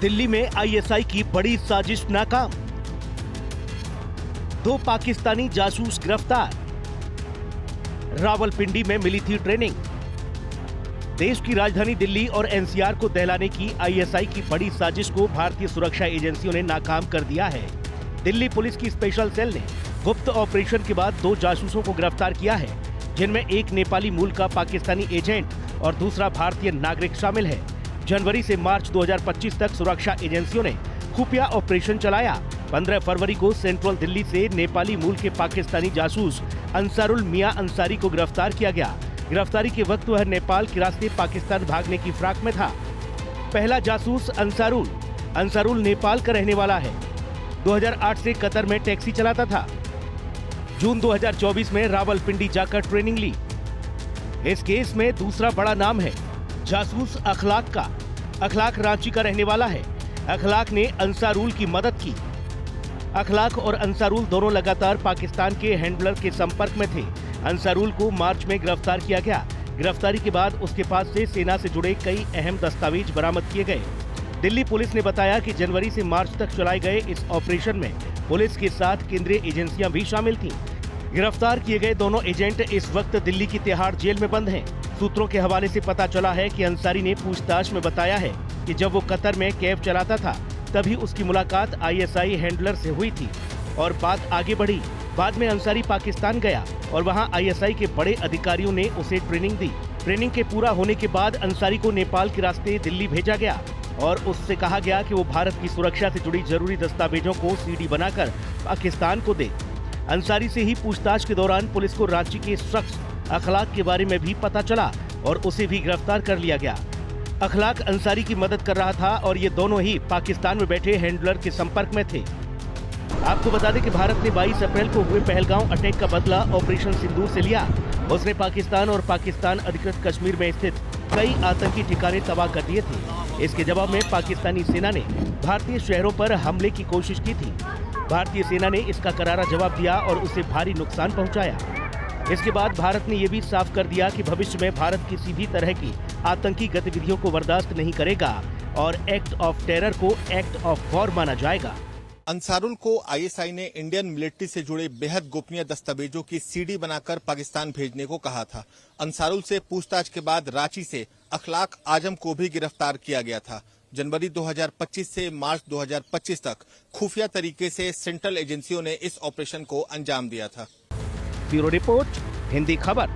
दिल्ली में आईएसआई की बड़ी साजिश नाकाम, 2 पाकिस्तानी जासूस गिरफ्तार। रावलपिंडी में मिली थी ट्रेनिंग। देश की राजधानी दिल्ली और एनसीआर को दहलाने की आईएसआई की बड़ी साजिश को भारतीय सुरक्षा एजेंसियों ने नाकाम कर दिया है। दिल्ली पुलिस की स्पेशल सेल ने गुप्त ऑपरेशन के बाद 2 जासूसों को गिरफ्तार किया है, जिनमें एक नेपाली मूल का पाकिस्तानी एजेंट और दूसरा भारतीय नागरिक शामिल है। जनवरी से मार्च 2025 तक सुरक्षा एजेंसियों ने खुफिया ऑपरेशन चलाया। 15 फरवरी को सेंट्रल दिल्ली से नेपाली मूल के पाकिस्तानी जासूस अंसारुल मियां अंसारी को गिरफ्तार किया गया। गिरफ्तारी के वक्त वह नेपाल के रास्ते पाकिस्तान भागने की फिराक में था। पहला जासूस अंसारुल नेपाल का रहने वाला है। 2008 से कतर में टैक्सी चलाता था। जून 2024 में रावलपिंडी जाकर ट्रेनिंग ली। इस केस में दूसरा बड़ा नाम है जासूस अखलाक का। अखलाक रांची का रहने वाला है। अखलाक ने अंसारुल की मदद की। अखलाक और अंसारुल दोनों लगातार पाकिस्तान के हैंडलर के संपर्क में थे। अंसारुल को मार्च में गिरफ्तार किया गया। गिरफ्तारी के बाद उसके पास से सेना से जुड़े कई अहम दस्तावेज बरामद किए गए। दिल्ली पुलिस ने बताया कि जनवरी से मार्च तक चलाए गए इस ऑपरेशन में पुलिस के साथ केंद्रीय एजेंसियां भी शामिल थीं। गिरफ्तार किए गए दोनों एजेंट इस वक्त दिल्ली की तिहाड़ जेल में बंद हैं। सूत्रों के हवाले से पता चला है कि अंसारी ने पूछताछ में बताया है कि जब वो कतर में कैब चलाता था तभी उसकी मुलाकात आईएसआई हैंडलर से हुई थी और बात आगे बढ़ी। बाद में अंसारी पाकिस्तान गया और वहां आईएसआई के बड़े अधिकारियों ने उसे ट्रेनिंग दी। ट्रेनिंग के पूरा होने के बाद अंसारी को नेपाल के रास्ते दिल्ली भेजा गया और उससे कहा गया कि वो भारत की सुरक्षा से जुड़ी जरूरी दस्तावेजों को सीडी बनाकर पाकिस्तान को दे। अंसारी से ही पूछताछ के दौरान पुलिस को रांची के शख्स अखलाक के बारे में भी पता चला और उसे भी गिरफ्तार कर लिया गया। अखलाक अंसारी की मदद कर रहा था और ये दोनों ही पाकिस्तान में बैठे हैंडलर के संपर्क में थे। आपको बता दें कि भारत ने 22 अप्रैल को हुए पहलगांव अटैक का बदला ऑपरेशन सिंदूर से लिया। उसने पाकिस्तान और पाकिस्तान अधिकृत कश्मीर में स्थित कई आतंकी ठिकाने तबाह कर दिए थे। इसके जवाब में पाकिस्तानी सेना ने भारतीय शहरों पर हमले की कोशिश की थी। भारतीय सेना ने इसका करारा जवाब दिया और उसे भारी नुकसान पहुंचाया। इसके बाद भारत ने यह भी साफ कर दिया कि भविष्य में भारत किसी भी तरह की आतंकी गतिविधियों को बर्दाश्त नहीं करेगा और एक्ट ऑफ टेरर को एक्ट ऑफ वॉर माना जाएगा। अंसारुल को आईएसआई ने इंडियन मिलिट्री से जुड़े बेहद गोपनीय दस्तावेजों की सीडी बनाकर पाकिस्तान भेजने को कहा था। अंसारुल से पूछताछ के बाद रांची से अखलाक आजम को भी गिरफ्तार किया गया था। जनवरी 2025 से मार्च 2025 तक खुफिया तरीके से सेंट्रल एजेंसियों ने इस ऑपरेशन को अंजाम दिया था। ब्यूरो रिपोर्ट, हिंदी खबर।